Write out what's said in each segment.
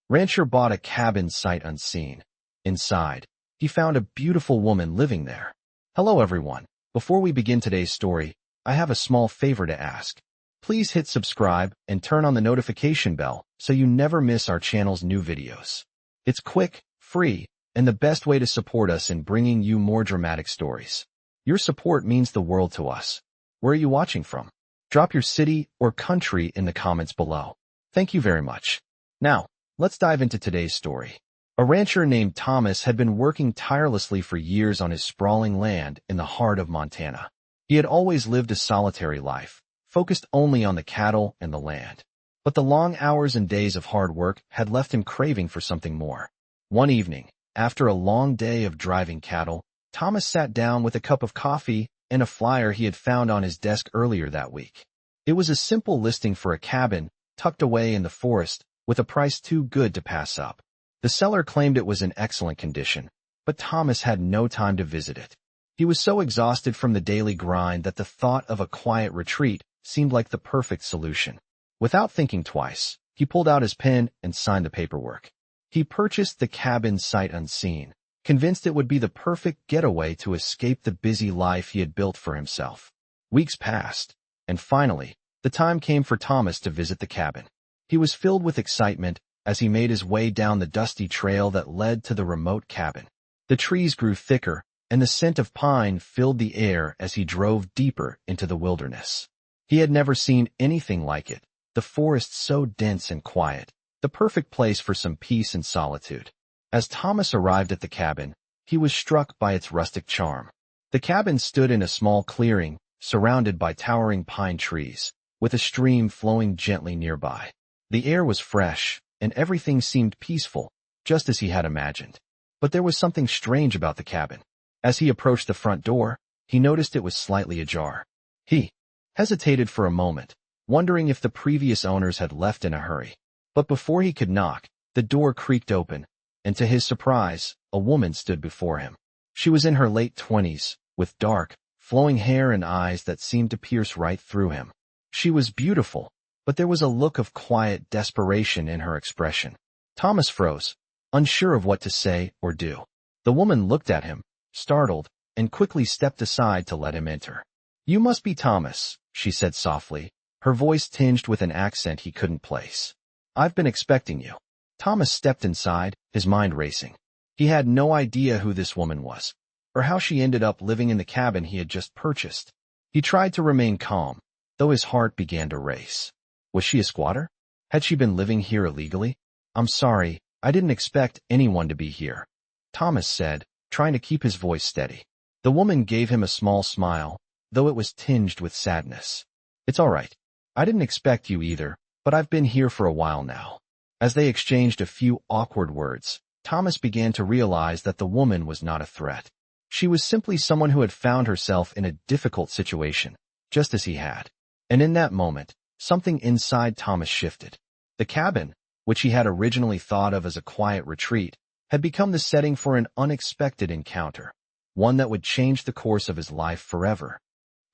Rancher bought a cabin sight unseen. Inside, he found a beautiful woman living there. Hello everyone. Before we begin today's story, I have a small favor to ask. Please hit subscribe and turn on the notification bell so you never miss our channel's new videos. It's quick, free, and the best way to support us in bringing you more dramatic stories. Your support means the world to us. Where are you watching from? Drop your city or country in the comments below. Thank you very much. Now, let's dive into today's story. A rancher named Thomas had been working tirelessly for years on his sprawling land in the heart of Montana. He had always lived a solitary life, focused only on the cattle and the land. But the long hours and days of hard work had left him craving for something more. One evening, after a long day of driving cattle, Thomas sat down with a cup of coffee and a flyer he had found on his desk earlier that week. It was a simple listing for a cabin tucked away in the forest with a price too good to pass up. The seller claimed it was in excellent condition, but Thomas had no time to visit it. He was so exhausted from the daily grind that the thought of a quiet retreat seemed like the perfect solution. Without thinking twice, he pulled out his pen and signed the paperwork. He purchased the cabin sight unseen, convinced it would be the perfect getaway to escape the busy life he had built for himself. Weeks passed, and finally, the time came for Thomas to visit the cabin. He was filled with excitement as he made his way down the dusty trail that led to the remote cabin. The trees grew thicker, and the scent of pine filled the air as he drove deeper into the wilderness. He had never seen anything like it, the forest so dense and quiet, the perfect place for some peace and solitude. As Thomas arrived at the cabin, he was struck by its rustic charm. The cabin stood in a small clearing, surrounded by towering pine trees, with a stream flowing gently nearby. The air was fresh, and everything seemed peaceful, just as he had imagined. But there was something strange about the cabin. As he approached the front door, he noticed it was slightly ajar. He hesitated for a moment, wondering if the previous owners had left in a hurry. But before he could knock, the door creaked open, and to his surprise, a woman stood before him. She was in her late 20s, with dark, flowing hair and eyes that seemed to pierce right through him. She was beautiful, but there was a look of quiet desperation in her expression. Thomas froze, unsure of what to say or do. The woman looked at him, startled, and quickly stepped aside to let him enter. "You must be Thomas," she said softly, her voice tinged with an accent he couldn't place. "I've been expecting you." Thomas stepped inside, his mind racing. He had no idea who this woman was, or how she ended up living in the cabin he had just purchased. He tried to remain calm, though his heart began to race. Was she a squatter? Had she been living here illegally? "I'm sorry, I didn't expect anyone to be here," Thomas said, trying to keep his voice steady. The woman gave him a small smile, though it was tinged with sadness. "It's all right. I didn't expect you either, but I've been here for a while now." As they exchanged a few awkward words, Thomas began to realize that the woman was not a threat. She was simply someone who had found herself in a difficult situation, just as he had. And in that moment, something inside Thomas shifted. The cabin, which he had originally thought of as a quiet retreat, had become the setting for an unexpected encounter, one that would change the course of his life forever.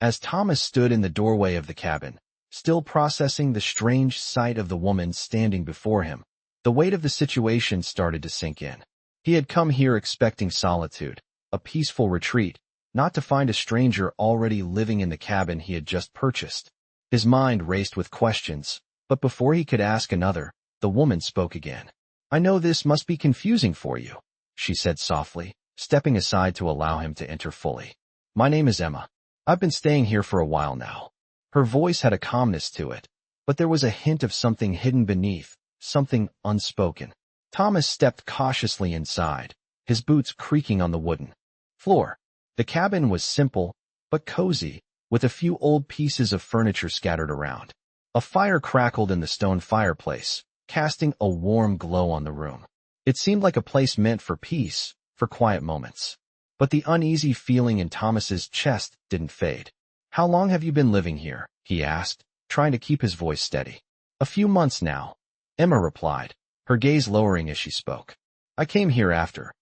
As Thomas stood in the doorway of the cabin, still processing the strange sight of the woman standing before him, the weight of the situation started to sink in. He had come here expecting solitude, a peaceful retreat, not to find a stranger already living in the cabin he had just purchased. His mind raced with questions, but before he could ask another, the woman spoke again. "I know this must be confusing for you," she said softly, stepping aside to allow him to enter fully. "My name is Emma. I've been staying here for a while now." Her voice had a calmness to it, but there was a hint of something hidden beneath, something unspoken. Thomas stepped cautiously inside, his boots creaking on the wooden floor. The cabin was simple, but cozy, with a few old pieces of furniture scattered around. A fire crackled in the stone fireplace, casting a warm glow on the room. It seemed like a place meant for peace, for quiet moments. But the uneasy feeling in Thomas's chest didn't fade. "How long have you been living here?" he asked, trying to keep his voice steady. "A few months now," Emma replied, her gaze lowering as she spoke. "I came here after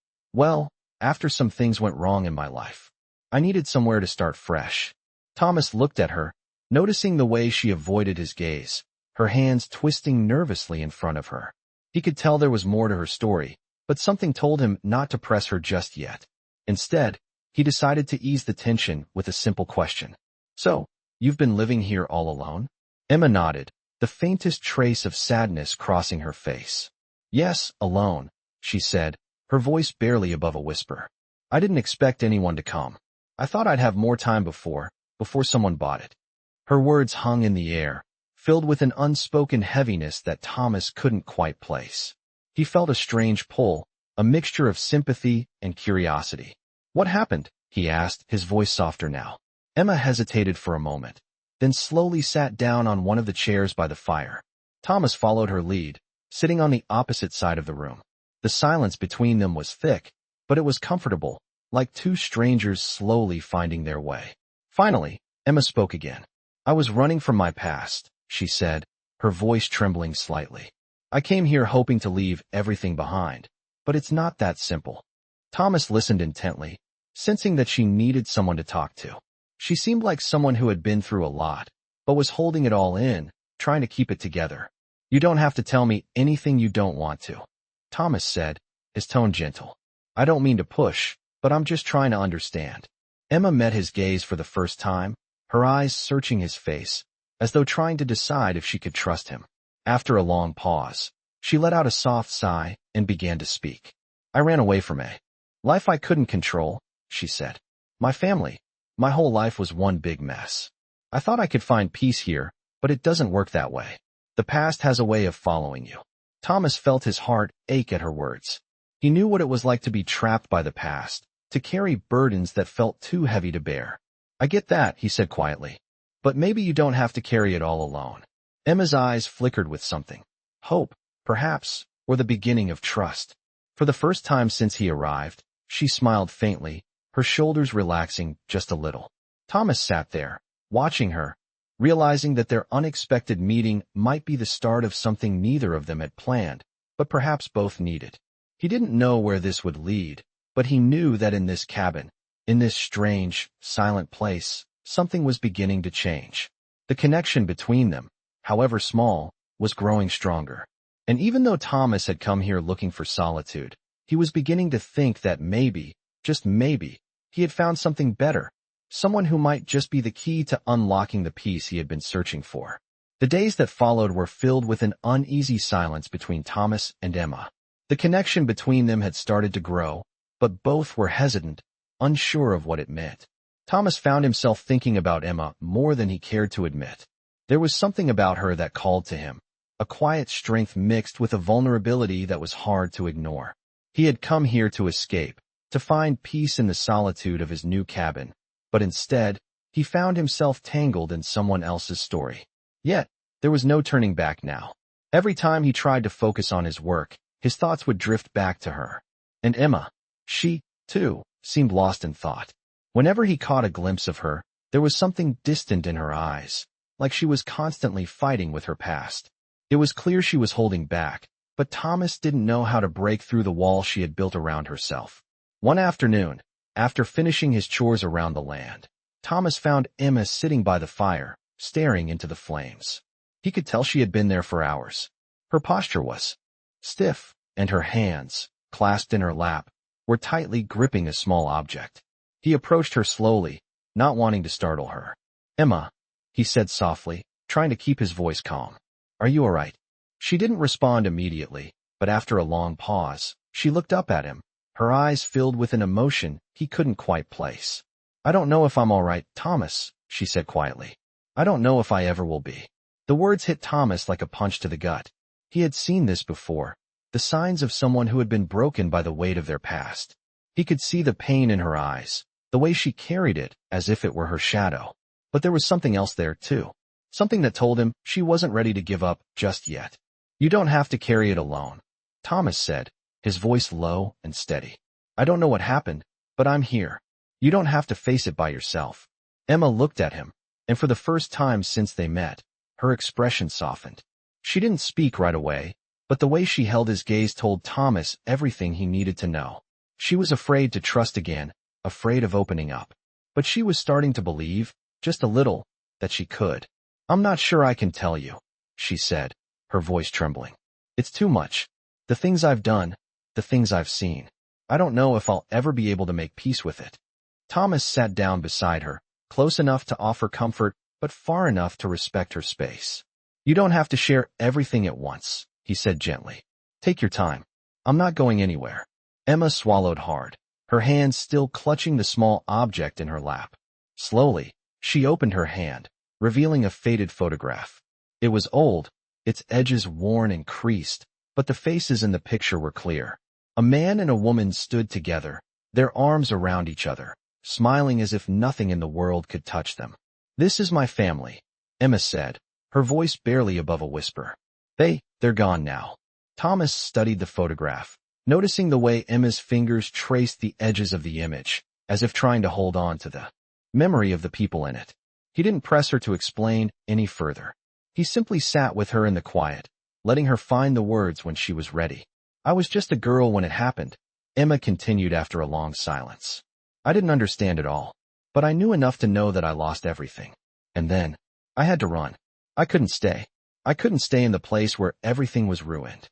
some things went wrong in my life. I needed somewhere to start fresh." Thomas looked at her, noticing the way she avoided his gaze, her hands twisting nervously in front of her. He could tell there was more to her story, but something told him not to press her just yet. Instead, he decided to ease the tension with a simple question. So, you've been living here all alone? Emma nodded, the faintest trace of sadness crossing her face. Yes, alone, she said, her voice barely above a whisper. I didn't expect anyone to come. I thought I'd have more time before someone bought it. Her words hung in the air, filled with an unspoken heaviness that Thomas couldn't quite place. He felt a strange pull, a mixture of sympathy and curiosity. What happened? He asked, his voice softer now. Emma hesitated for a moment, then slowly sat down on one of the chairs by the fire. Thomas followed her lead, sitting on the opposite side of the room. The silence between them was thick, but it was comfortable, like two strangers slowly finding their way. Finally, Emma spoke again. I was running from my past, she said, her voice trembling slightly. I came here hoping to leave everything behind, but it's not that simple. Thomas listened intently, sensing that she needed someone to talk to. She seemed like someone who had been through a lot, but was holding it all in, trying to keep it together. You don't have to tell me anything you don't want to, Thomas said, his tone gentle. I don't mean to push, but I'm just trying to understand. Emma met his gaze for the first time, her eyes searching his face, as though trying to decide if she could trust him. After a long pause, she let out a soft sigh and began to speak. I ran away from a life I couldn't control, she said. My family, my whole life was one big mess. I thought I could find peace here, but it doesn't work that way. The past has a way of following you. Thomas felt his heart ache at her words. He knew what it was like to be trapped by the past, to carry burdens that felt too heavy to bear. I get that, he said quietly. But maybe you don't have to carry it all alone. Emma's eyes flickered with something. Hope, perhaps, or the beginning of trust. For the first time since he arrived, she smiled faintly, her shoulders relaxing just a little. Thomas sat there, watching her, realizing that their unexpected meeting might be the start of something neither of them had planned, but perhaps both needed. He didn't know where this would lead, but he knew that in this cabin, in this strange, silent place, something was beginning to change. The connection between them, however small, was growing stronger. And even though Thomas had come here looking for solitude, he was beginning to think that maybe, just maybe, he had found something better, someone who might just be the key to unlocking the peace he had been searching for. The days that followed were filled with an uneasy silence between Thomas and Emma. The connection between them had started to grow, but both were hesitant, unsure of what it meant. Thomas found himself thinking about Emma more than he cared to admit. There was something about her that called to him, a quiet strength mixed with a vulnerability that was hard to ignore. He had come here to escape, to find peace in the solitude of his new cabin, but instead, he found himself tangled in someone else's story. Yet, there was no turning back now. Every time he tried to focus on his work, his thoughts would drift back to her. And Emma, she, too, seemed lost in thought. Whenever he caught a glimpse of her, there was something distant in her eyes, like she was constantly fighting with her past. It was clear she was holding back, but Thomas didn't know how to break through the wall she had built around herself. One afternoon, after finishing his chores around the land, Thomas found Emma sitting by the fire, staring into the flames. He could tell she had been there for hours. Her posture was stiff, and her hands, clasped in her lap, were tightly gripping a small object. He approached her slowly, not wanting to startle her. Emma, he said softly, trying to keep his voice calm. Are you all right? She didn't respond immediately, but after a long pause, she looked up at him, her eyes filled with an emotion he couldn't quite place. I don't know if I'm all right, Thomas, she said quietly. I don't know if I ever will be. The words hit Thomas like a punch to the gut. He had seen this before, the signs of someone who had been broken by the weight of their past. He could see the pain in her eyes, the way she carried it as if it were her shadow. But there was something else there, too. Something that told him she wasn't ready to give up just yet. You don't have to carry it alone, Thomas said, his voice low and steady. I don't know what happened, but I'm here. You don't have to face it by yourself. Emma looked at him, and for the first time since they met, her expression softened. She didn't speak right away, but the way she held his gaze told Thomas everything he needed to know. She was afraid to trust again, afraid of opening up. But she was starting to believe, just a little, that she could. I'm not sure I can tell you, she said, her voice trembling. It's too much. The things I've done, the things I've seen. I don't know if I'll ever be able to make peace with it. Thomas sat down beside her, close enough to offer comfort, but far enough to respect her space. You don't have to share everything at once, he said gently. Take your time. I'm not going anywhere. Emma swallowed hard, her hands still clutching the small object in her lap. Slowly, she opened her hand, revealing a faded photograph. It was old, its edges worn and creased, but the faces in the picture were clear. A man and a woman stood together, their arms around each other, smiling as if nothing in the world could touch them. This is my family, Emma said, her voice barely above a whisper. They're gone now. Thomas studied the photograph, noticing the way Emma's fingers traced the edges of the image, as if trying to hold on to the memory of the people in it. He didn't press her to explain any further. He simply sat with her in the quiet, letting her find the words when she was ready. I was just a girl when it happened, Emma continued after a long silence. I didn't understand it all, but I knew enough to know that I lost everything. And then, I had to run. I couldn't stay. I couldn't stay in the place where everything was ruined.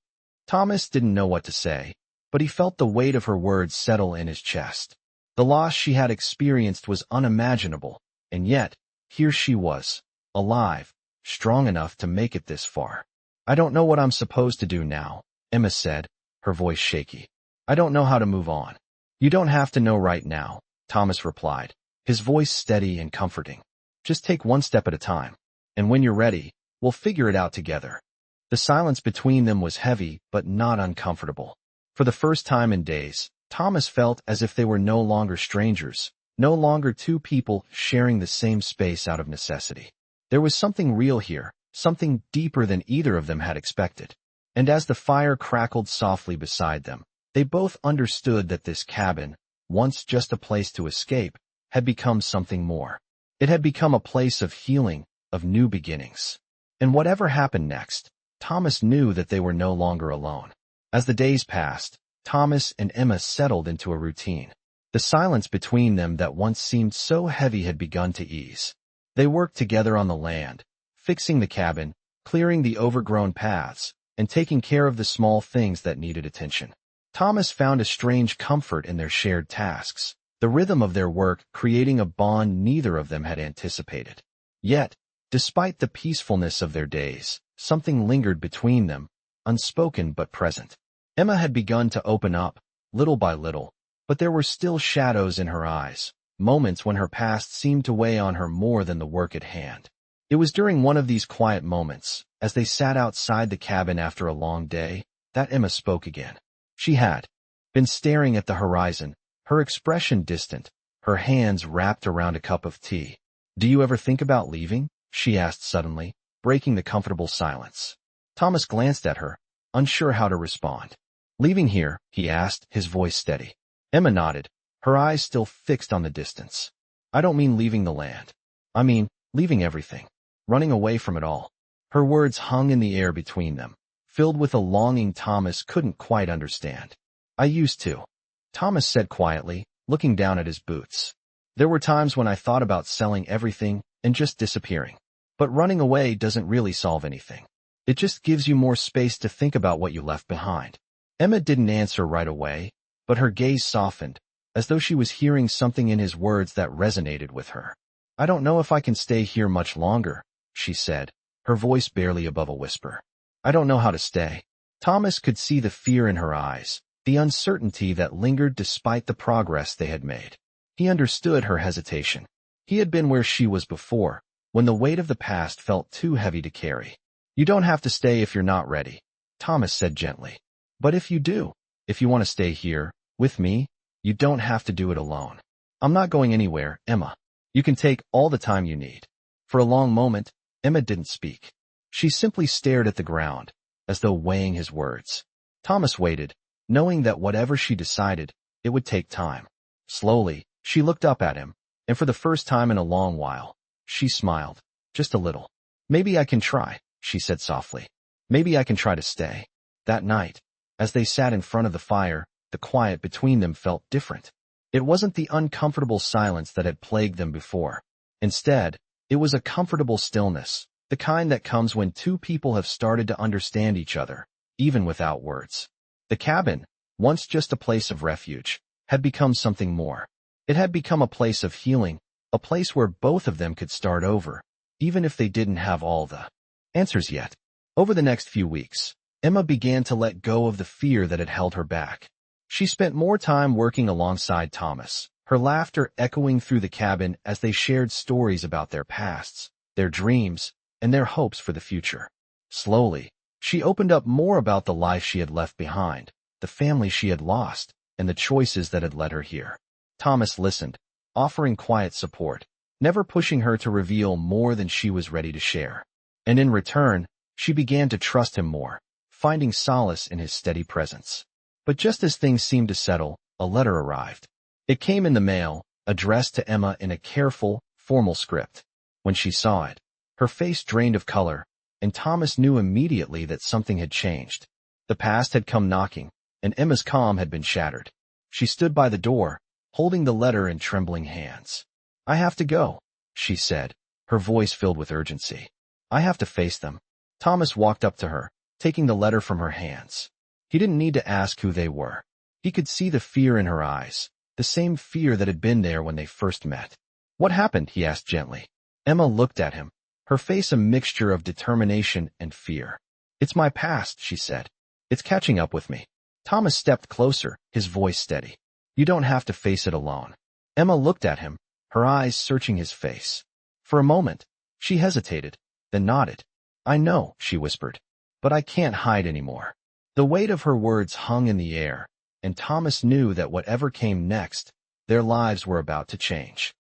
Thomas didn't know what to say, but he felt the weight of her words settle in his chest. The loss she had experienced was unimaginable, and yet, here she was, alive, strong enough to make it this far. I don't know what I'm supposed to do now, Emma said, her voice shaky. I don't know how to move on. You don't have to know right now, Thomas replied, his voice steady and comforting. Just take one step at a time, and when you're ready, we'll figure it out together. The silence between them was heavy but not uncomfortable. For the first time in days, Thomas felt as if they were no longer strangers, no longer two people sharing the same space out of necessity. There was something real here, something deeper than either of them had expected. And as the fire crackled softly beside them, they both understood that this cabin, once just a place to escape, had become something more. It had become a place of healing, of new beginnings. And whatever happened next, Thomas knew that they were no longer alone. As the days passed, Thomas and Emma settled into a routine. The silence between them that once seemed so heavy had begun to ease. They worked together on the land, fixing the cabin, clearing the overgrown paths, and taking care of the small things that needed attention. Thomas found a strange comfort in their shared tasks, the rhythm of their work creating a bond neither of them had anticipated. Yet, despite the peacefulness of their days, something lingered between them, unspoken but present. Emma had begun to open up, little by little, but there were still shadows in her eyes, moments when her past seemed to weigh on her more than the work at hand. It was during one of these quiet moments, as they sat outside the cabin after a long day, that Emma spoke again. She had been staring at the horizon, her expression distant, her hands wrapped around a cup of tea. Do you ever think about leaving? She asked suddenly, breaking the comfortable silence. Thomas glanced at her, unsure how to respond. Leaving here? He asked, his voice steady. Emma nodded, her eyes still fixed on the distance. I don't mean leaving the land. I mean, leaving everything. Running away from it all. Her words hung in the air between them, filled with a longing Thomas couldn't quite understand. I used to, Thomas said quietly, looking down at his boots. There were times when I thought about selling everything and just disappearing. But running away doesn't really solve anything. It just gives you more space to think about what you left behind. Emma didn't answer right away, but her gaze softened, as though she was hearing something in his words that resonated with her. I don't know if I can stay here much longer, she said, her voice barely above a whisper. I don't know how to stay. Thomas could see the fear in her eyes, the uncertainty that lingered despite the progress they had made. He understood her hesitation. He had been where she was before, when the weight of the past felt too heavy to carry. You don't have to stay if you're not ready, Thomas said gently. But if you do, if you want to stay here, with me, you don't have to do it alone. I'm not going anywhere, Emma. You can take all the time you need. For a long moment, Emma didn't speak. She simply stared at the ground, as though weighing his words. Thomas waited, knowing that whatever she decided, it would take time. Slowly, she looked up at him, and for the first time in a long while, she smiled, just a little. Maybe I can try, she said softly. Maybe I can try to stay. That night, as they sat in front of the fire, the quiet between them felt different. It wasn't the uncomfortable silence that had plagued them before. Instead, it was a comfortable stillness, the kind that comes when two people have started to understand each other, even without words. The cabin, once just a place of refuge, had become something more. It had become a place of healing, a place where both of them could start over, even if they didn't have all the answers yet. Over the next few weeks, Emma began to let go of the fear that had held her back. She spent more time working alongside Thomas, her laughter echoing through the cabin as they shared stories about their pasts, their dreams, and their hopes for the future. Slowly, she opened up more about the life she had left behind, the family she had lost, and the choices that had led her here. Thomas listened, offering quiet support, never pushing her to reveal more than she was ready to share. And in return, she began to trust him more, finding solace in his steady presence. But just as things seemed to settle, a letter arrived. It came in the mail, addressed to Emma in a careful, formal script. When she saw it, her face drained of color, and Thomas knew immediately that something had changed. The past had come knocking, and Emma's calm had been shattered. She stood by the door, holding the letter in trembling hands. "I have to go," she said, her voice filled with urgency. "I have to face them." Thomas walked up to her, taking the letter from her hands. He didn't need to ask who they were. He could see the fear in her eyes, the same fear that had been there when they first met. "What happened?" he asked gently. Emma looked at him, her face a mixture of determination and fear. "It's my past," she said. "It's catching up with me." Thomas stepped closer, his voice steady. "You don't have to face it alone." Emma looked at him, her eyes searching his face. For a moment, she hesitated, then nodded. "I know," she whispered, "but I can't hide anymore." The weight of her words hung in the air, and Thomas knew that whatever came next, their lives were about to change.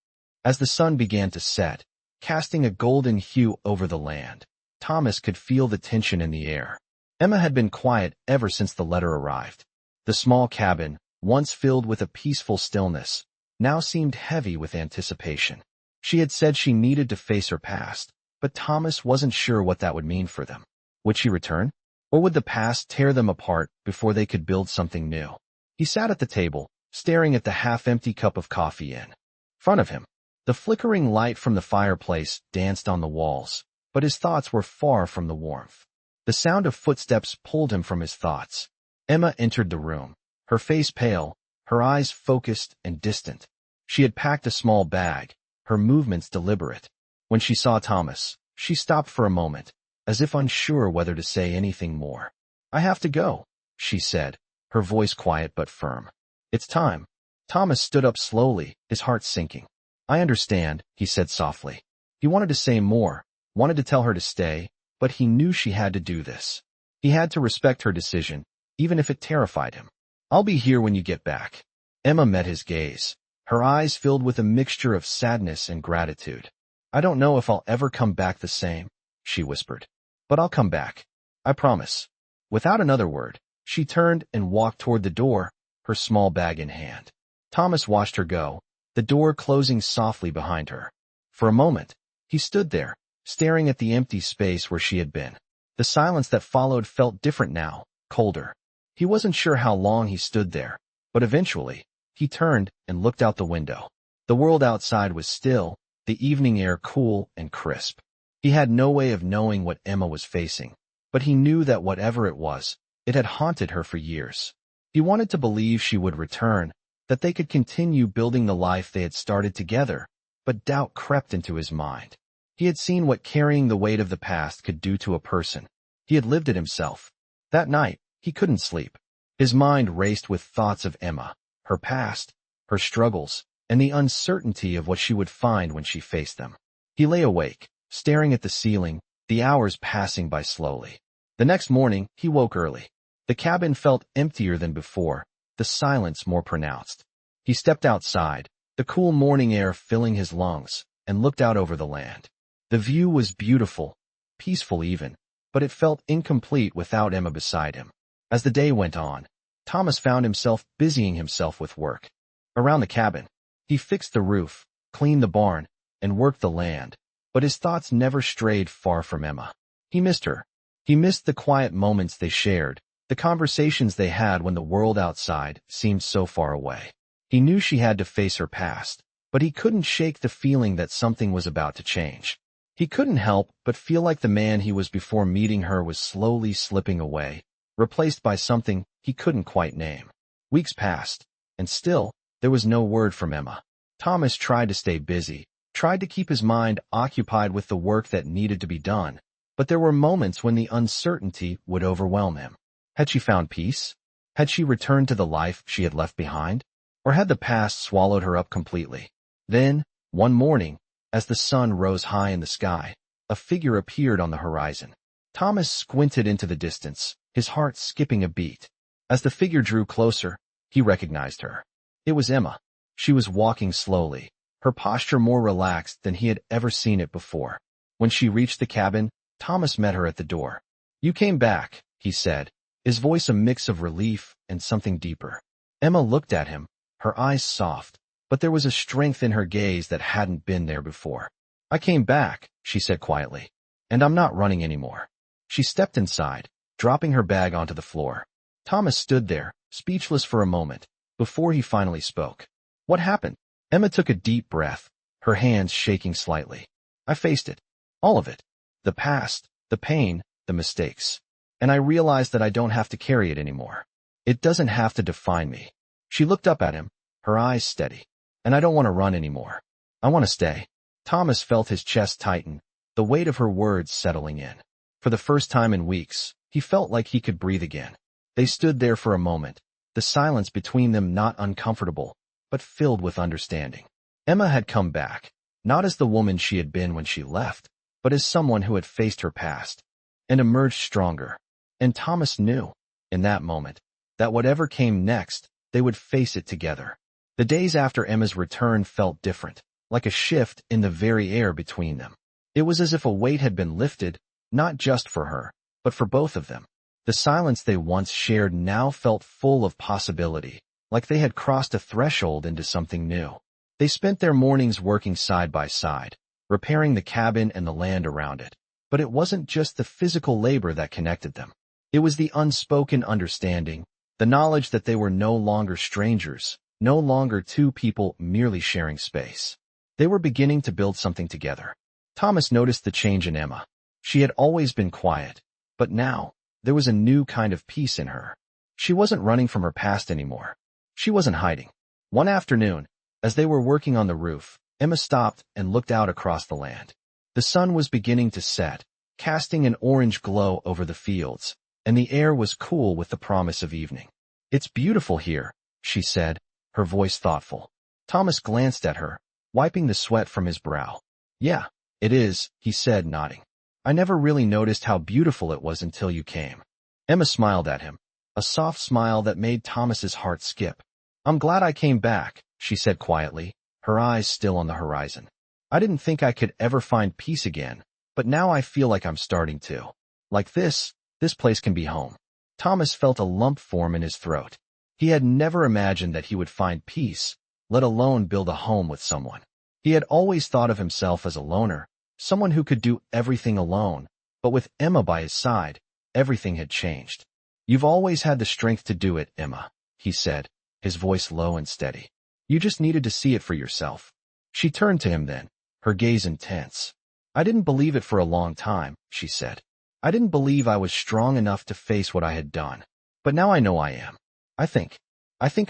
As the sun began to set, casting a golden hue over the land, Thomas could feel the tension in the air. Emma had been quiet ever since the letter arrived. The small cabin, once filled with a peaceful stillness, now seemed heavy with anticipation. She had said she needed to face her past, but Thomas wasn't sure what that would mean for them. Would she return? Or would the past tear them apart before they could build something new? He sat at the table, staring at the half-empty cup of coffee in front of him. The flickering light from the fireplace danced on the walls, but his thoughts were far from the warmth. The sound of footsteps pulled him from his thoughts. Emma entered the room, her face pale, her eyes focused and distant. She had packed a small bag, her movements deliberate. When she saw Thomas, she stopped for a moment, as if unsure whether to say anything more. "I have to go," she said, her voice quiet but firm. "It's time." Thomas stood up slowly, his heart sinking. "I understand," he said softly. He wanted to say more, wanted to tell her to stay, but he knew she had to do this. He had to respect her decision, even if it terrified him. "I'll be here when you get back." Emma met his gaze, her eyes filled with a mixture of sadness and gratitude. "I don't know if I'll ever come back the same," she whispered. "But I'll come back. I promise." Without another word, she turned and walked toward the door, her small bag in hand. Thomas watched her go, the door closing softly behind her. For a moment, he stood there, staring at the empty space where she had been. The silence that followed felt different now, colder. He wasn't sure how long he stood there, but eventually, he turned and looked out the window. The world outside was still, the evening air cool and crisp. He had no way of knowing what Emma was facing, but he knew that whatever it was, it had haunted her for years. He wanted to believe she would return, that they could continue building the life they had started together, but doubt crept into his mind. He had seen what carrying the weight of the past could do to a person. He had lived it himself. That night, he couldn't sleep. His mind raced with thoughts of Emma, her past, her struggles, and the uncertainty of what she would find when she faced them. He lay awake, staring at the ceiling, the hours passing by slowly. The next morning, he woke early. The cabin felt emptier than before, the silence more pronounced. He stepped outside, the cool morning air filling his lungs, and looked out over the land. The view was beautiful, peaceful even, but it felt incomplete without Emma beside him. As the day went on, Thomas found himself busying himself with work. Around the cabin, he fixed the roof, cleaned the barn, and worked the land, but his thoughts never strayed far from Emma. He missed her. He missed the quiet moments they shared, the conversations they had when the world outside seemed so far away. He knew she had to face her past, but he couldn't shake the feeling that something was about to change. He couldn't help but feel like the man he was before meeting her was slowly slipping away, replaced by something he couldn't quite name. Weeks passed, and still, there was no word from Emma. Thomas tried to stay busy, tried to keep his mind occupied with the work that needed to be done, but there were moments when the uncertainty would overwhelm him. Had she found peace? Had she returned to the life she had left behind? Or had the past swallowed her up completely? Then, one morning, as the sun rose high in the sky, a figure appeared on the horizon. Thomas squinted into the distance, his heart skipping a beat. As the figure drew closer, he recognized her. It was Emma. She was walking slowly, her posture more relaxed than he had ever seen it before. When she reached the cabin, Thomas met her at the door. "You came back," he said, his voice a mix of relief and something deeper. Emma looked at him, her eyes soft, but there was a strength in her gaze that hadn't been there before. "I came back," she said quietly, "and I'm not running anymore." She stepped inside, dropping her bag onto the floor. Thomas stood there, speechless for a moment, before he finally spoke. "What happened?" Emma took a deep breath, her hands shaking slightly. "I faced it. All of it. The past, the pain, the mistakes. And I realized that I don't have to carry it anymore. It doesn't have to define me." She looked up at him, her eyes steady. "And I don't want to run anymore. I want to stay." Thomas felt his chest tighten, the weight of her words settling in. For the first time in weeks, he felt like he could breathe again. They stood there for a moment, the silence between them not uncomfortable, but filled with understanding. Emma had come back, not as the woman she had been when she left, but as someone who had faced her past, and emerged stronger. And Thomas knew, in that moment, that whatever came next, they would face it together. The days after Emma's return felt different, like a shift in the very air between them. It was as if a weight had been lifted, not just for her, but for both of them. The silence they once shared now felt full of possibility, like they had crossed a threshold into something new. They spent their mornings working side by side, repairing the cabin and the land around it. But it wasn't just the physical labor that connected them. It was the unspoken understanding, the knowledge that they were no longer strangers, no longer two people merely sharing space. They were beginning to build something together. Thomas noticed the change in Emma. She had always been quiet, but now, there was a new kind of peace in her. She wasn't running from her past anymore. She wasn't hiding. One afternoon, as they were working on the roof, Emma stopped and looked out across the land. The sun was beginning to set, casting an orange glow over the fields, and the air was cool with the promise of evening. "It's beautiful here," she said, her voice thoughtful. Thomas glanced at her, wiping the sweat from his brow. "Yeah, it is," he said, nodding. "I never really noticed how beautiful it was until you came." Emma smiled at him, a soft smile that made Thomas's heart skip. "I'm glad I came back," she said quietly, her eyes still on the horizon. "I didn't think I could ever find peace again, but now I feel like I'm starting to. Like this place can be home." Thomas felt a lump form in his throat. He had never imagined that he would find peace, let alone build a home with someone. He had always thought of himself as a loner, someone who could do everything alone, but with Emma by his side, everything had changed. "You've always had the strength to do it, Emma," he said, his voice low and steady. "You just needed to see it for yourself." She turned to him then, her gaze intense. "I didn't believe it for a long time," she said. "I didn't believe I was strong enough to face what I had done. But now I know I am. I think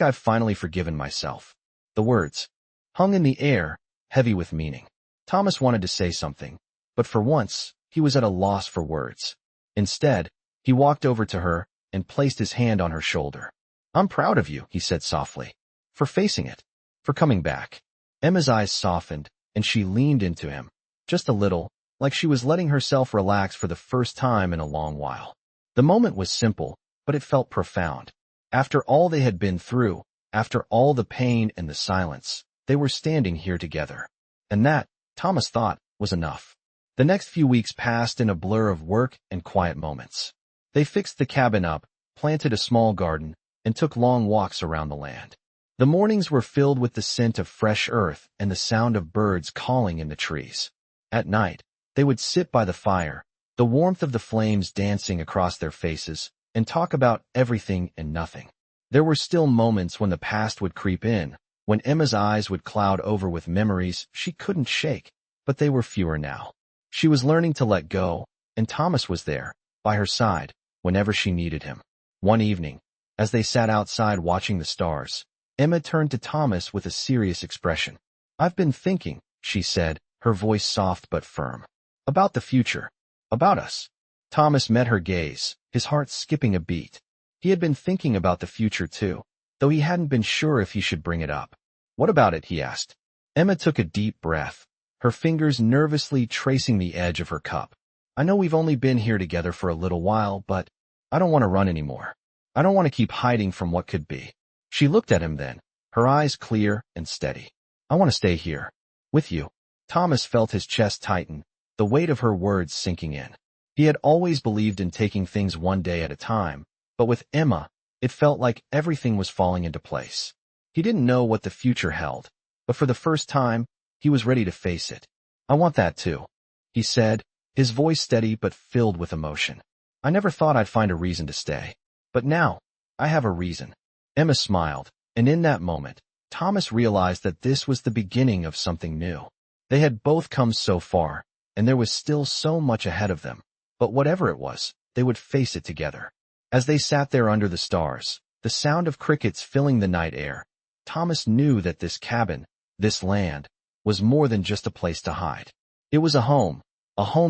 I've finally forgiven myself." The words hung in the air, heavy with meaning. Thomas wanted to say something, but for once, he was at a loss for words. Instead, he walked over to her and placed his hand on her shoulder. "I'm proud of you," he said softly, "for facing it, for coming back." Emma's eyes softened, and she leaned into him, just a little, like she was letting herself relax for the first time in a long while. The moment was simple, but it felt profound. After all they had been through, after all the pain and the silence, they were standing here together. And that, Thomas thought, was enough. The next few weeks passed in a blur of work and quiet moments. They fixed the cabin up, planted a small garden, and took long walks around the land. The mornings were filled with the scent of fresh earth and the sound of birds calling in the trees. At night, they would sit by the fire, the warmth of the flames dancing across their faces, and talk about everything and nothing. There were still moments when the past would creep in, when Emma's eyes would cloud over with memories she couldn't shake, but they were fewer now. She was learning to let go, and Thomas was there, by her side, whenever she needed him. One evening, as they sat outside watching the stars, Emma turned to Thomas with a serious expression. "I've been thinking," she said, her voice soft but firm. "About the future. About us." Thomas met her gaze, his heart skipping a beat. He had been thinking about the future too, though he hadn't been sure if he should bring it up. "What about it?" he asked. Emma took a deep breath, her fingers nervously tracing the edge of her cup. "I know we've only been here together for a little while, but I don't want to run anymore. I don't want to keep hiding from what could be." She looked at him then, her eyes clear and steady. "I want to stay here, with you." Thomas felt his chest tighten, the weight of her words sinking in. He had always believed in taking things one day at a time, but with Emma, it felt like everything was falling into place. He didn't know what the future held, but for the first time, he was ready to face it. "I want that too," he said, his voice steady but filled with emotion. "I never thought I'd find a reason to stay, but now, I have a reason." Emma smiled, and in that moment, Thomas realized that this was the beginning of something new. They had both come so far, and there was still so much ahead of them, but whatever it was, they would face it together. As they sat there under the stars, the sound of crickets filling the night air, Thomas knew that this cabin, this land, was more than just a place to hide. It was a home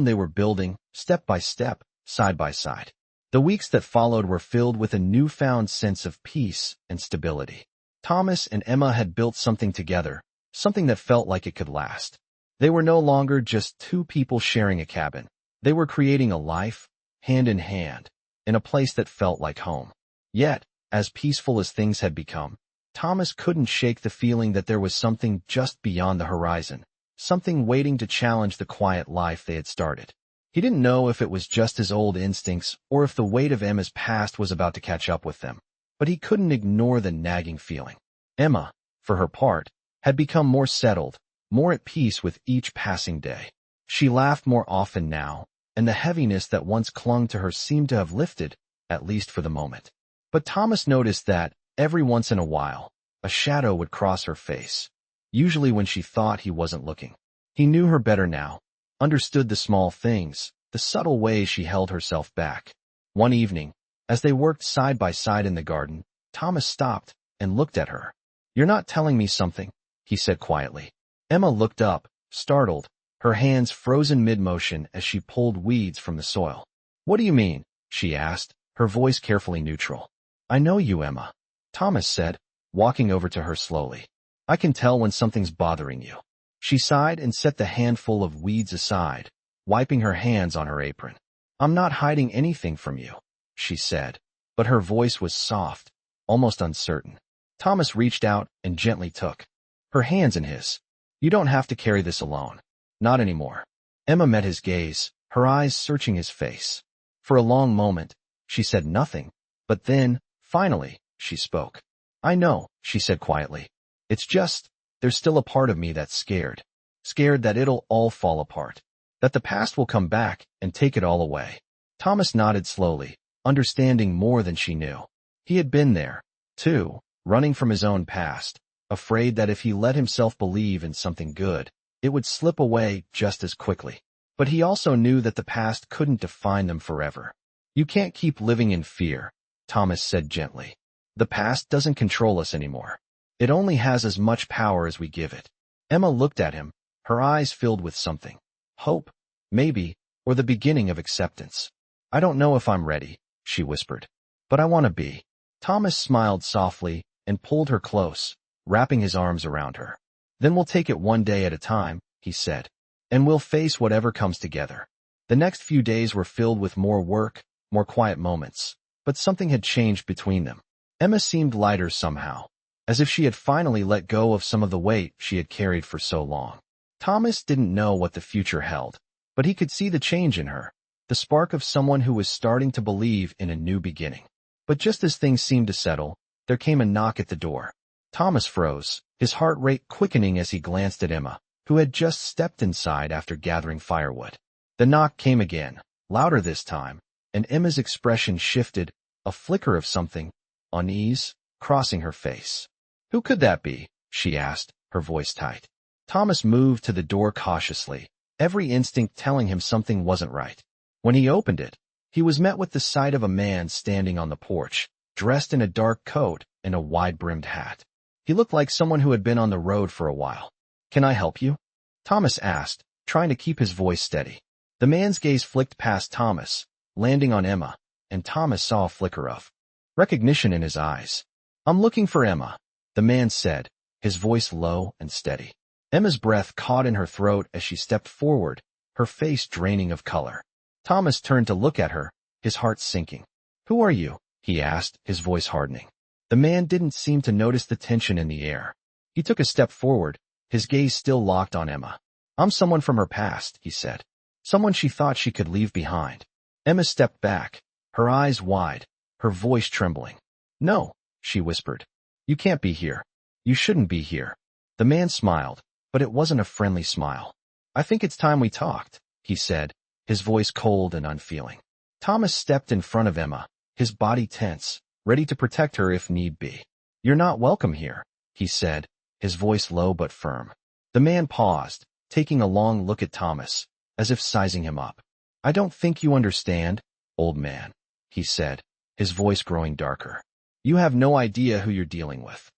they were building, step by step, side by side. The weeks that followed were filled with a newfound sense of peace and stability. Thomas and Emma had built something together, something that felt like it could last. They were no longer just two people sharing a cabin. They were creating a life, hand in hand, in a place that felt like home. Yet, as peaceful as things had become, Thomas couldn't shake the feeling that there was something just beyond the horizon, something waiting to challenge the quiet life they had started. He didn't know if it was just his old instincts or if the weight of Emma's past was about to catch up with them, but he couldn't ignore the nagging feeling. Emma, for her part, had become more settled, more at peace with each passing day. She laughed more often now, and the heaviness that once clung to her seemed to have lifted, at least for the moment. But Thomas noticed that, every once in a while, a shadow would cross her face, usually when she thought he wasn't looking. He knew her better now, understood the small things, the subtle ways she held herself back. One evening, as they worked side by side in the garden, Thomas stopped and looked at her. "You're not telling me something," he said quietly. Emma looked up, startled, her hands frozen mid-motion as she pulled weeds from the soil. "What do you mean?" she asked, her voice carefully neutral. "I know you, Emma," Thomas said, walking over to her slowly. "I can tell when something's bothering you." She sighed and set the handful of weeds aside, wiping her hands on her apron. "I'm not hiding anything from you," she said, but her voice was soft, almost uncertain. Thomas reached out and gently took her hands in his. "You don't have to carry this alone. Not anymore." Emma met his gaze, her eyes searching his face. For a long moment, she said nothing, but then, finally, she spoke. "I know," she said quietly. "It's just, there's still a part of me that's scared. Scared that it'll all fall apart. That the past will come back and take it all away." Thomas nodded slowly, understanding more than she knew. He had been there, too, running from his own past, afraid that if he let himself believe in something good, it would slip away just as quickly. But he also knew that the past couldn't define them forever. "You can't keep living in fear," Thomas said gently. "The past doesn't control us anymore. It only has as much power as we give it." Emma looked at him, her eyes filled with something. Hope, maybe, or the beginning of acceptance. "I don't know if I'm ready," she whispered. "But I want to be." Thomas smiled softly and pulled her close, wrapping his arms around her. "Then we'll take it one day at a time," he said. "And we'll face whatever comes together." The next few days were filled with more work, more quiet moments, but something had changed between them. Emma seemed lighter somehow, as if she had finally let go of some of the weight she had carried for so long. Thomas didn't know what the future held, but he could see the change in her, the spark of someone who was starting to believe in a new beginning. But just as things seemed to settle, there came a knock at the door. Thomas froze, his heart rate quickening as he glanced at Emma, who had just stepped inside after gathering firewood. The knock came again, louder this time, and Emma's expression shifted, a flicker of something, unease, crossing her face. "Who could that be?" she asked, her voice tight. Thomas moved to the door cautiously, every instinct telling him something wasn't right. When he opened it, He was met with the sight of a man standing on the porch, dressed in a dark coat and a wide-brimmed hat. He looked like someone who had been on the road for a while. "Can I help you?" Thomas asked, trying to keep his voice steady. The man's gaze flicked past Thomas, landing on Emma, and Thomas saw a flicker of recognition in his eyes. "I'm looking for Emma," the man said, his voice low and steady. Emma's breath caught in her throat as she stepped forward, her face draining of color. Thomas turned to look at her, his heart sinking. "Who are you?" he asked, his voice hardening. The man didn't seem to notice the tension in the air. He took a step forward, his gaze still locked on Emma. "I'm someone from her past," he said. "Someone she thought she could leave behind." Emma stepped back, her eyes wide, her voice trembling. "No," she whispered. "You can't be here. You shouldn't be here." The man smiled, but it wasn't a friendly smile. "I think it's time we talked," he said, his voice cold and unfeeling. Thomas stepped in front of Emma, his body tense, ready to protect her if need be. "You're not welcome here," he said, his voice low but firm. The man paused, taking a long look at Thomas, as if sizing him up. "I don't think you understand, old man," he said, his voice growing darker. "You have no idea who you're dealing with."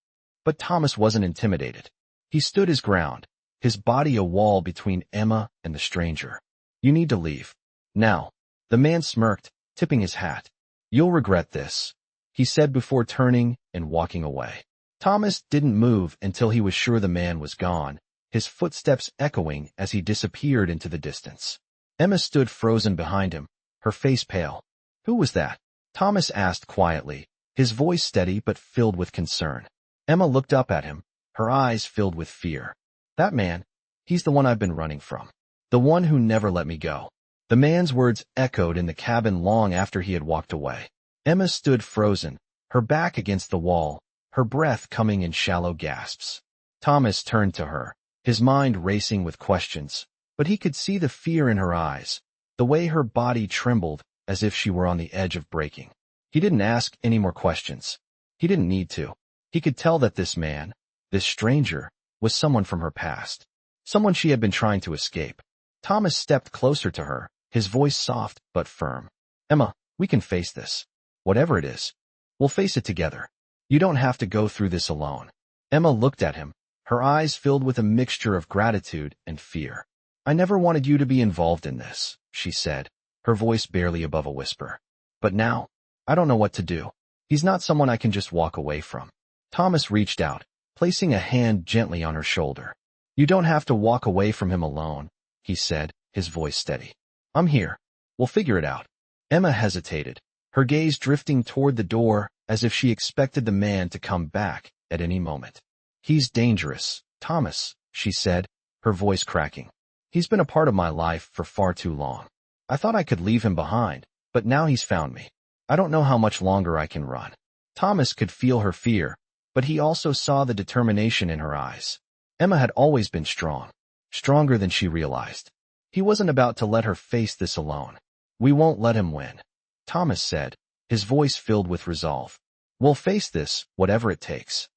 But Thomas wasn't intimidated. He stood his ground, his body a wall between Emma and the stranger. "You need to leave. Now." The man smirked, tipping his hat. "You'll regret this," he said before turning and walking away. Thomas didn't move until he was sure the man was gone, his footsteps echoing as he disappeared into the distance. Emma stood frozen behind him, her face pale. "Who was that?" Thomas asked quietly, his voice steady but filled with concern. Emma looked up at him, her eyes filled with fear. "That man, he's the one I've been running from. The one who never let me go." The man's words echoed in the cabin long after he had walked away. Emma stood frozen, her back against the wall, her breath coming in shallow gasps. Thomas turned to her, his mind racing with questions, but he could see the fear in her eyes, the way her body trembled as if she were on the edge of breaking. He didn't ask any more questions. He didn't need to. He could tell that this man, this stranger, was someone from her past, someone she had been trying to escape. Thomas stepped closer to her, his voice soft but firm. "Emma, we can face this. Whatever it is, we'll face it together. You don't have to go through this alone." Emma looked at him, her eyes filled with a mixture of gratitude and fear. "I never wanted you to be involved in this," she said, her voice barely above a whisper. "But now, I don't know what to do. He's not someone I can just walk away from." Thomas reached out, placing a hand gently on her shoulder. "You don't have to walk away from him alone," he said, his voice steady. "I'm here. We'll figure it out." Emma hesitated, her gaze drifting toward the door as if she expected the man to come back at any moment. "He's dangerous, Thomas," she said, her voice cracking. "He's been a part of my life for far too long. I thought I could leave him behind, but now he's found me. I don't know how much longer I can run." Thomas could feel her fear, but he also saw the determination in her eyes. Emma had always been strong, stronger than she realized. He wasn't about to let her face this alone. "We won't let him win," Thomas said, his voice filled with resolve. "We'll face this, whatever it takes."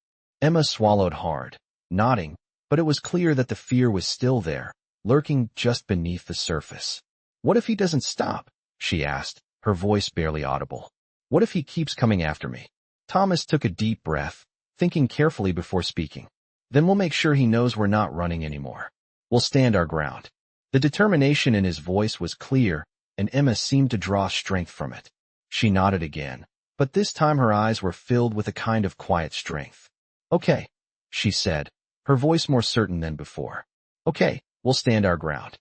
Emma swallowed hard, nodding, but it was clear that the fear was still there, lurking just beneath the surface. "What if he doesn't stop?" she asked, her voice barely audible. "What if he keeps coming after me?" Thomas took a deep breath, thinking carefully before speaking. "Then we'll make sure he knows we're not running anymore. We'll stand our ground." The determination in his voice was clear, and Emma seemed to draw strength from it. She nodded again, but this time her eyes were filled with a kind of quiet strength. "Okay," she said, her voice more certain than before. "Okay, we'll stand our ground."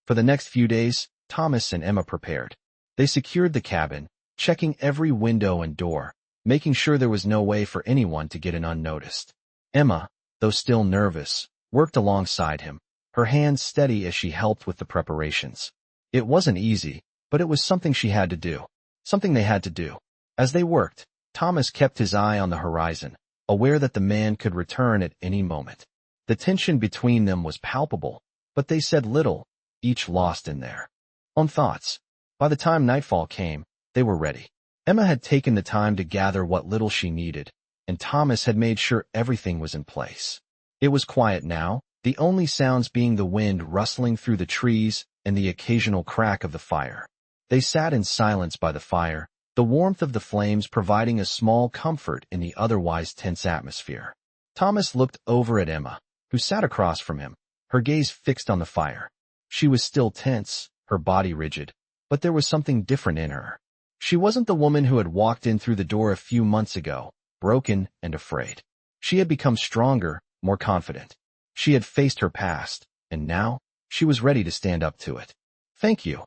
For the next few days, Thomas and Emma prepared. They secured the cabin, checking every window and door, making sure there was no way for anyone to get in unnoticed. Emma, though still nervous, worked alongside him, her hands steady as she helped with the preparations. It wasn't easy, but it was something she had to do, something they had to do. As they worked, Thomas kept his eye on the horizon, aware that the man could return at any moment. The tension between them was palpable, but they said little, each lost in their own thoughts. By the time nightfall came, they were ready. Emma had taken the time to gather what little she needed, and Thomas had made sure everything was in place. It was quiet now, the only sounds being the wind rustling through the trees and the occasional crack of the fire. They sat in silence by the fire, the warmth of the flames providing a small comfort in the otherwise tense atmosphere. Thomas looked over at Emma, who sat across from him, her gaze fixed on the fire. She was still tense, her body rigid, but there was something different in her. She wasn't the woman who had walked in through the door a few months ago, broken and afraid. She had become stronger, more confident. She had faced her past, and now, she was ready to stand up to it. "Thank you,"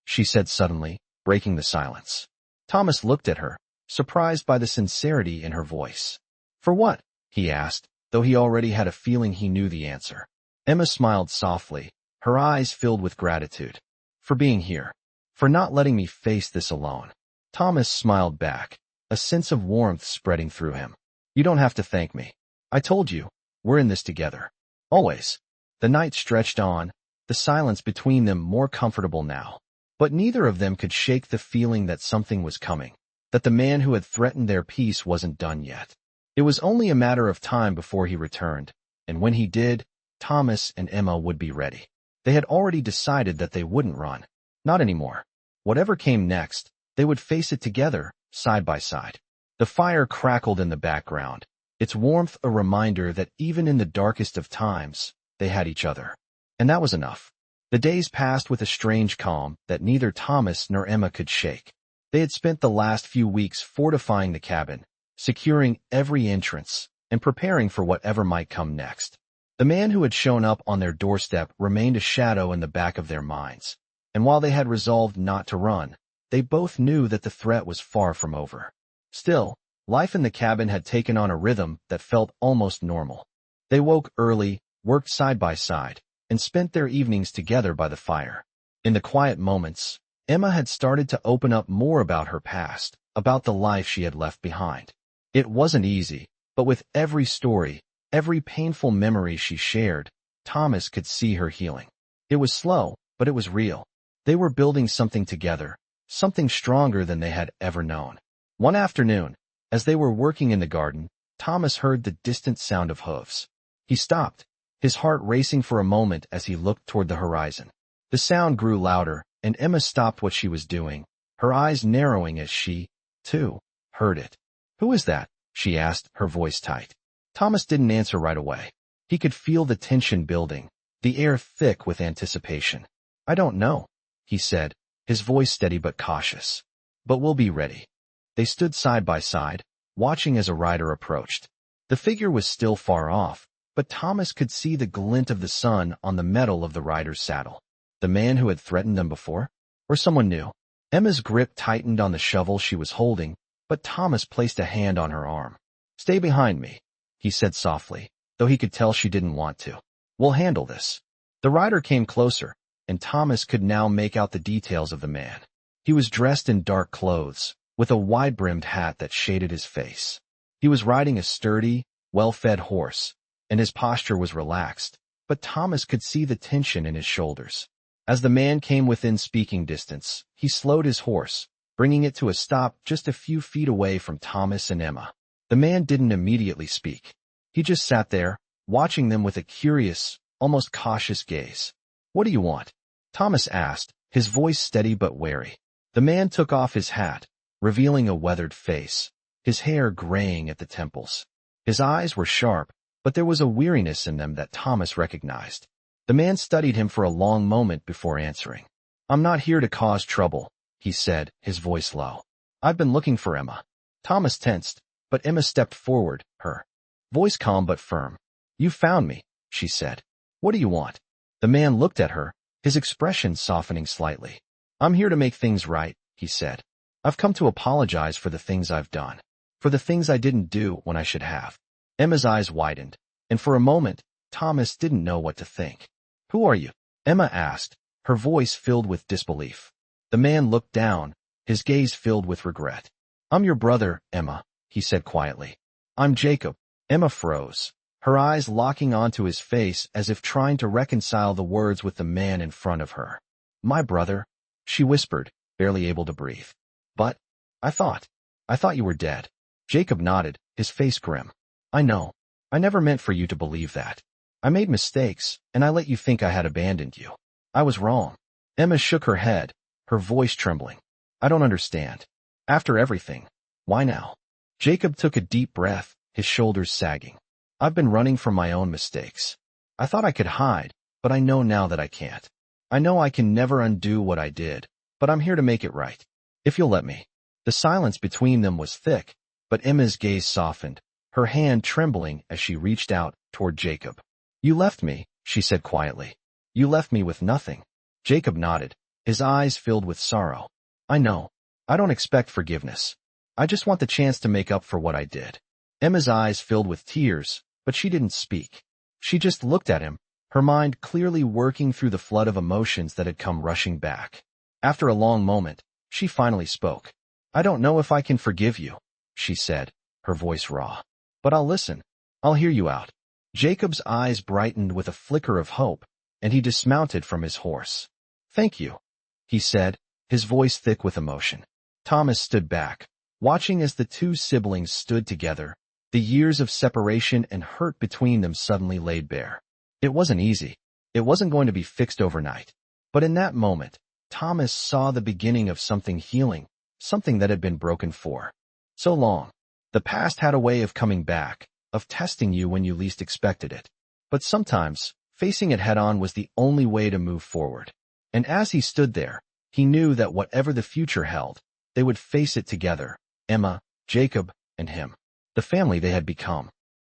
she said suddenly, breaking the silence. Thomas looked at her, surprised by the sincerity in her voice. "For what?" he asked, though he already had a feeling he knew the answer. Emma smiled softly, her eyes filled with gratitude. "For being here. For not letting me face this alone." Thomas smiled back, a sense of warmth spreading through him. "You don't have to thank me. I told you, we're in this together. Always." The night stretched on, the silence between them more comfortable now. But neither of them could shake the feeling that something was coming, that the man who had threatened their peace wasn't done yet. It was only a matter of time before he returned, and when he did, Thomas and Emma would be ready. They had already decided that they wouldn't run. Not anymore. Whatever came next, they would face it together, side by side. The fire crackled in the background, its warmth a reminder that even in the darkest of times, they had each other. And that was enough. The days passed with a strange calm that neither Thomas nor Emma could shake. They had spent the last few weeks fortifying the cabin, securing every entrance, and preparing for whatever might come next. The man who had shown up on their doorstep remained a shadow in the back of their minds, and while they had resolved not to run, they both knew that the threat was far from over. Still, life in the cabin had taken on a rhythm that felt almost normal. They woke early, worked side by side, and spent their evenings together by the fire. In the quiet moments, Emma had started to open up more about her past, about the life she had left behind. It wasn't easy, but with every story, every painful memory she shared, Thomas could see her healing. It was slow, but it was real. They were building something together, something stronger than they had ever known. One afternoon, as they were working in the garden, Thomas heard the distant sound of hooves. He stopped, his heart racing for a moment as he looked toward the horizon. The sound grew louder, and Emma stopped what she was doing, her eyes narrowing as she, too, heard it. "Who is that?" she asked, her voice tight. Thomas didn't answer right away. He could feel the tension building, the air thick with anticipation. "I don't know," he said, his voice steady but cautious. "But we'll be ready." They stood side by side, watching as a rider approached. The figure was still far off, but Thomas could see the glint of the sun on the metal of the rider's saddle. The man who had threatened them before? Or someone new? Emma's grip tightened on the shovel she was holding, but Thomas placed a hand on her arm. "Stay behind me," he said softly, though he could tell she didn't want to. "We'll handle this." The rider came closer, and Thomas could now make out the details of the man. He was dressed in dark clothes, with a wide-brimmed hat that shaded his face. He was riding a sturdy, well-fed horse, and his posture was relaxed, but Thomas could see the tension in his shoulders. As the man came within speaking distance, he slowed his horse, bringing it to a stop just a few feet away from Thomas and Emma. The man didn't immediately speak. He just sat there, watching them with a curious, almost cautious gaze. "What do you want?" Thomas asked, his voice steady but wary. The man took off his hat, revealing a weathered face, his hair graying at the temples. His eyes were sharp, but there was a weariness in them that Thomas recognized. The man studied him for a long moment before answering. "I'm not here to cause trouble," he said, his voice low. "I've been looking for Emma." Thomas tensed, but Emma stepped forward, her voice calm but firm. "You found me," she said. "What do you want?" The man looked at her, his expression softening slightly. "I'm here to make things right," he said. "I've come to apologize for the things I've done, for the things I didn't do when I should have." Emma's eyes widened, and for a moment, Thomas didn't know what to think. "Who are you?" Emma asked, her voice filled with disbelief. The man looked down, his gaze filled with regret. "I'm your brother, Emma," he said quietly. "I'm Jacob." Emma froze, her eyes locking onto his face as if trying to reconcile the words with the man in front of her. "My brother," she whispered, barely able to breathe. "But, I thought you were dead." Jacob nodded, his face grim. "I know. I never meant for you to believe that. I made mistakes, and I let you think I had abandoned you. I was wrong." Emma shook her head, her voice trembling. I don't understand. After everything, why now? Jacob took a deep breath, his shoulders sagging. I've been running from my own mistakes. I thought I could hide, but I know now that I can't. I know I can never undo what I did, but I'm here to make it right. If you'll let me. The silence between them was thick, but Emma's gaze softened, her hand trembling as she reached out toward Jacob. You left me, she said quietly. You left me with nothing. Jacob nodded, his eyes filled with sorrow. I know. I don't expect forgiveness. I just want the chance to make up for what I did. Emma's eyes filled with tears, but she didn't speak. She just looked at him, her mind clearly working through the flood of emotions that had come rushing back. After a long moment, she finally spoke. I don't know if I can forgive you, she said, her voice raw. But I'll listen. I'll hear you out. Jacob's eyes brightened with a flicker of hope, and he dismounted from his horse. Thank you, he said, his voice thick with emotion. Thomas stood back, watching as the two siblings stood together, the years of separation and hurt between them suddenly laid bare. It wasn't easy. It wasn't going to be fixed overnight. But in that moment, Thomas saw the beginning of something healing, something that had been broken for so long. The past had a way of coming back, of testing you when you least expected it. But sometimes, facing it head-on was the only way to move forward. And as he stood there, he knew that whatever the future held, they would face it together, Emma, Jacob, and him, the family they had become.